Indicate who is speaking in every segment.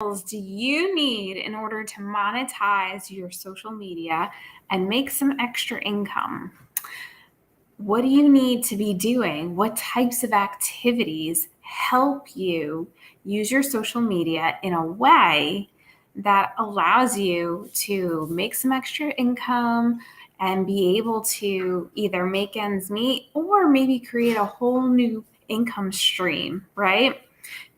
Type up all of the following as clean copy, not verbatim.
Speaker 1: Do you need in order to monetize your social media and make some extra income? What do you need to be doing? What types of activities help you use your social media in a way that allows you to make some extra income and be able to either make ends meet or maybe create a whole new income stream, right?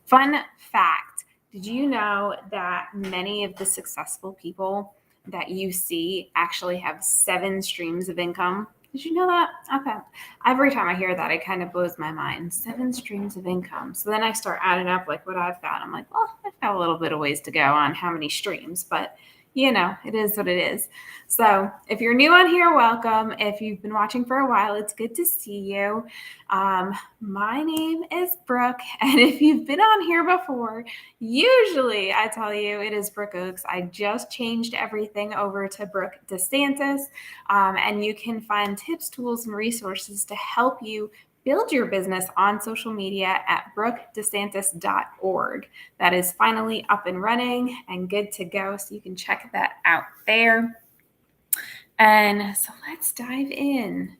Speaker 1: Fun fact, did you know that many of the successful people that you see actually have 7 streams of income? Did you know that? Okay. Every time I hear that, it kind of blows my mind. 7 streams of income. So then I start adding up like what I've got. I'm like, well, I've got a little bit of ways to go on how many streams, but it is what it is. So if you're new on here, welcome. If you've been watching for a while, it's good to see you. My name is Brooke, and if you've been on here before, usually I tell you it is Brooke Oaks. I just changed everything over to Brooke DeSantis, and you can find tips, tools, and resources to help you build your business on social media at brookedesantis.org. That is finally up and running and good to go, so you can check that out there. And so let's dive in.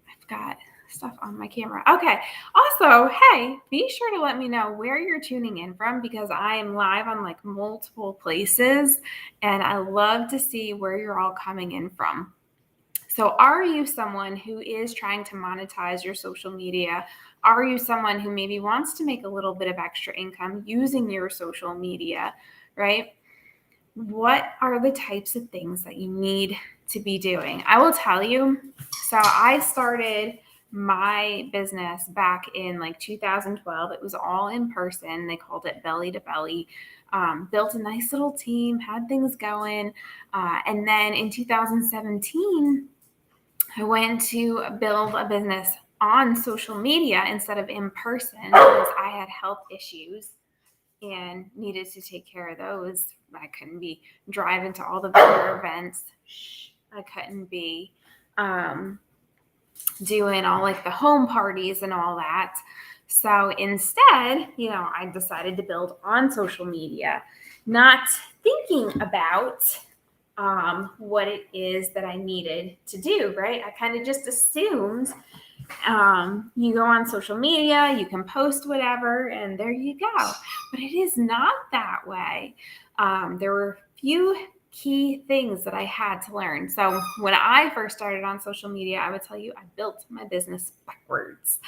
Speaker 1: I've got stuff on my camera. Okay. Also, hey, be sure to let me know where you're tuning in from because I am live on like multiple places and I love to see where you're all coming in from. So are you someone who is trying to monetize your social media? Are you someone who maybe wants to make a little bit of extra income using your social media, right? What are the types of things that you need to be doing? I will tell you. So I started my business back in like 2012. It was all in person. They called it belly to belly. Built a nice little team, had things going. And then in 2017, I went to build a business on social media instead of in person because I had health issues and needed to take care of those. I couldn't be driving to all the vendor events. I couldn't be doing all like the home parties and all that. So instead, I decided to build on social media, not thinking about what it is that I needed to do, right? I kind of just assumed you go on social media, you can post whatever, and there you go. But it is not that way. There were a few key things that I had to learn. So when I first started on social media, I would tell you I built my business backwards.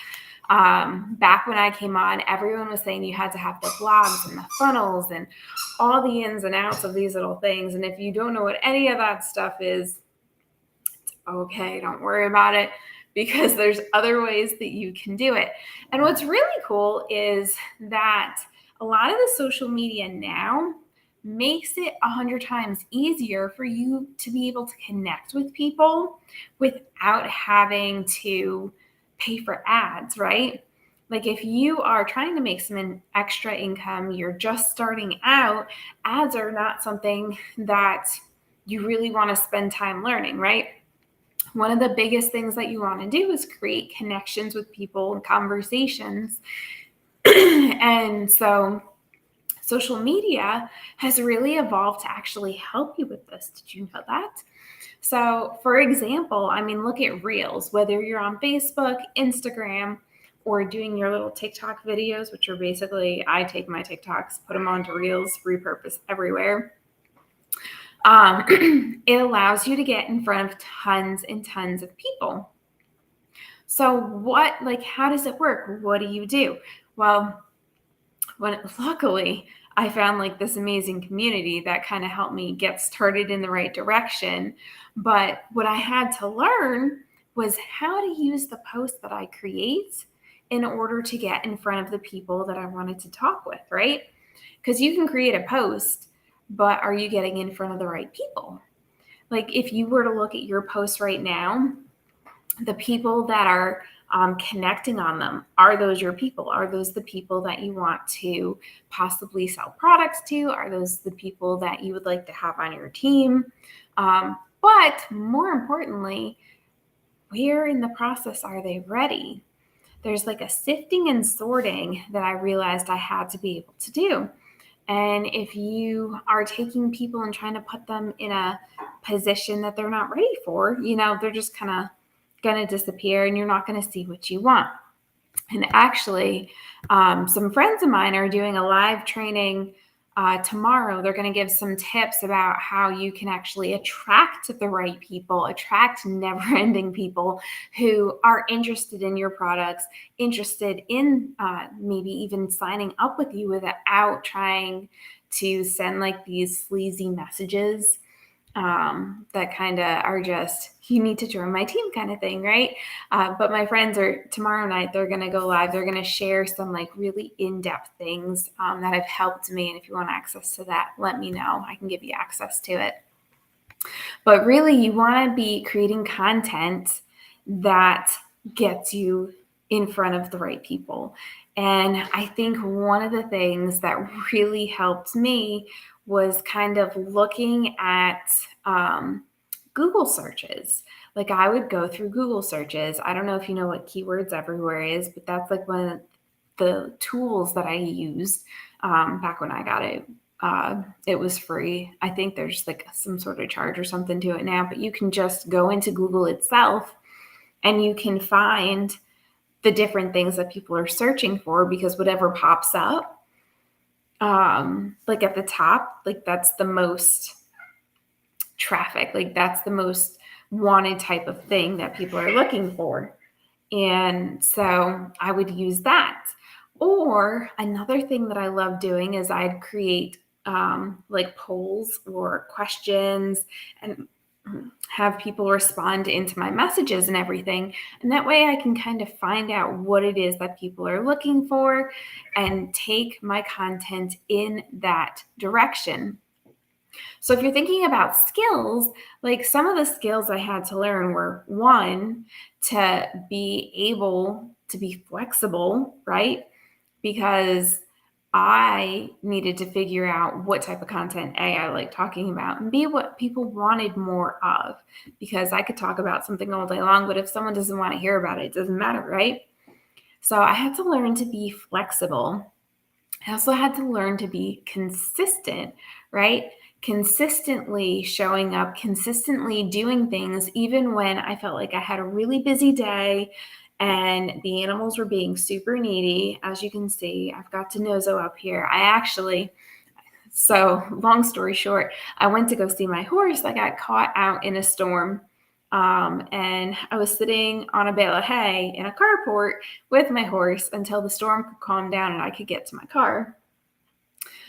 Speaker 1: Back when I came on, everyone was saying you had to have the blogs and the funnels and all the ins and outs of these little things. And if you don't know what any of that stuff is, it's okay, don't worry about it because there's other ways that you can do it. And what's really cool is that a lot of the social media now makes it 100 times easier for you to be able to connect with people without having to pay for ads, right? Like if you are trying to make some extra income, you're just starting out, ads are not something that you really want to spend time learning, right? One of the biggest things that you want to do is create connections with people and conversations. And so social media has really evolved to actually help you with this. Did you know that? So, for example, look at Reels, whether you're on Facebook, Instagram, or doing your little TikTok videos, which are basically, I take my TikToks, put them onto Reels, repurpose everywhere. It allows you to get in front of tons and tons of people. So how does it work? What do you do? Well, luckily, I found like this amazing community that kind of helped me get started in the right direction. But what I had to learn was how to use the posts that I create in order to get in front of the people that I wanted to talk with, right? Because you can create a post, but are you getting in front of the right people? Like if you were to look at your posts right now, the people that are connecting on them, are those your people? Are those the people that you want to possibly sell products to? Are those the people that you would like to have on your team? But more importantly, where in the process are they ready? There's like a sifting and sorting that I realized I had to be able to do. And if you are taking people and trying to put them in a position that they're not ready for, they're just kind of going to disappear and you're not going to see what you want. And actually, some friends of mine are doing a live training tomorrow. They're going to give some tips about how you can actually attract the right people, attract never-ending people who are interested in your products, interested in maybe even signing up with you without trying to send like these sleazy messages that kind of are just, you need to join my team kind of thing, right? But my friends are tomorrow night, they're going to go live. They're going to share some like really in-depth things that have helped me. And if you want access to that, let me know. I can give you access to it. But really, you want to be creating content that gets you in front of the right people. And I think one of the things that really helped me was kind of looking at Google searches. Like I would go through Google searches. I don't know if you know what Keywords Everywhere is, but that's like one of the tools that I used back when I got it. It was free. I think there's like some sort of charge or something to it now, but you can just go into Google itself and you can find the different things that people are searching for, because whatever pops up, like at the top, like that's the most traffic, like that's the most wanted type of thing that people are looking for. And so I would use that. Or another thing that I love doing is I'd create like polls or questions and have people respond into my messages and everything. And that way I can kind of find out what it is that people are looking for and take my content in that direction. So if you're thinking about skills, like some of the skills I had to learn were, one, to be able to be flexible, right? Because I needed to figure out what type of content A, I like talking about, and B, what people wanted more of. Because I could talk about something all day long, but if someone doesn't want to hear about it, it doesn't matter, right? So I had to learn to be flexible. I also had to learn to be consistent, right? Consistently showing up, consistently doing things, even when I felt like I had a really busy day and the animals were being super needy. As you can see, I've got Denozo up here. So long story short, I went to go see my horse. I got caught out in a storm. And I was sitting on a bale of hay in a carport with my horse until the storm could calm down and I could get to my car.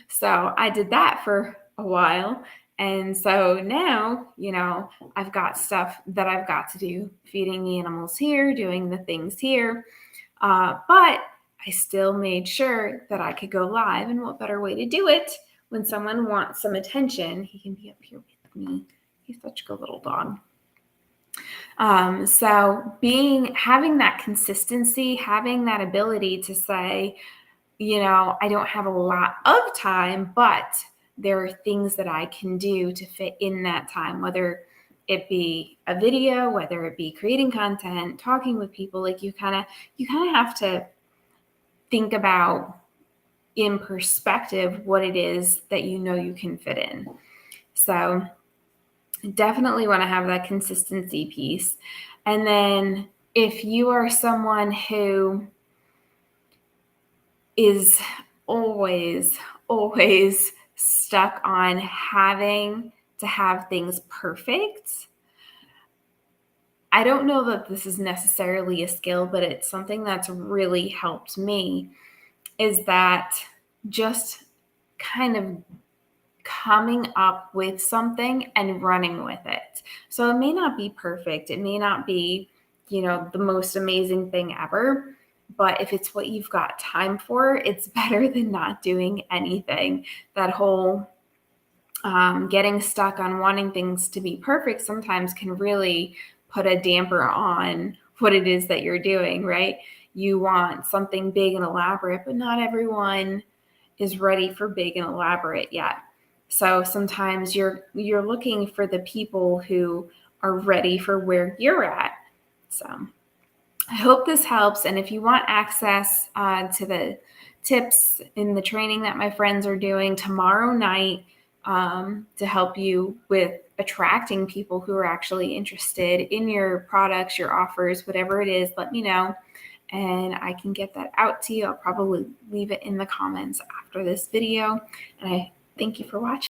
Speaker 1: So I did that for a while. And so now, I've got stuff that I've got to do, feeding the animals here, doing the things here. But I still made sure that I could go live. And what better way to do it when someone wants some attention? He can be up here with me. He's such a good little dog. So having that consistency, having that ability to say, I don't have a lot of time, but there are things that I can do to fit in that time, whether it be a video, whether it be creating content, talking with people. Like you kind of have to think about in perspective what it is that you can fit in. So definitely want to have that consistency piece. And then if you are someone who is always stuck on having to have things perfect, I don't know that this is necessarily a skill, but it's something that's really helped me, is that just kind of coming up with something and running with it. So it may not be perfect. It may not be, the most amazing thing ever. But if it's what you've got time for, it's better than not doing anything. That whole getting stuck on wanting things to be perfect sometimes can really put a damper on what it is that you're doing, right? You want something big and elaborate, but not everyone is ready for big and elaborate yet. So sometimes you're looking for the people who are ready for where you're at. So I hope this helps. And if you want access to the tips in the training that my friends are doing tomorrow night to help you with attracting people who are actually interested in your products, your offers, whatever it is, let me know. And I can get that out to you. I'll probably leave it in the comments after this video. And I thank you for watching.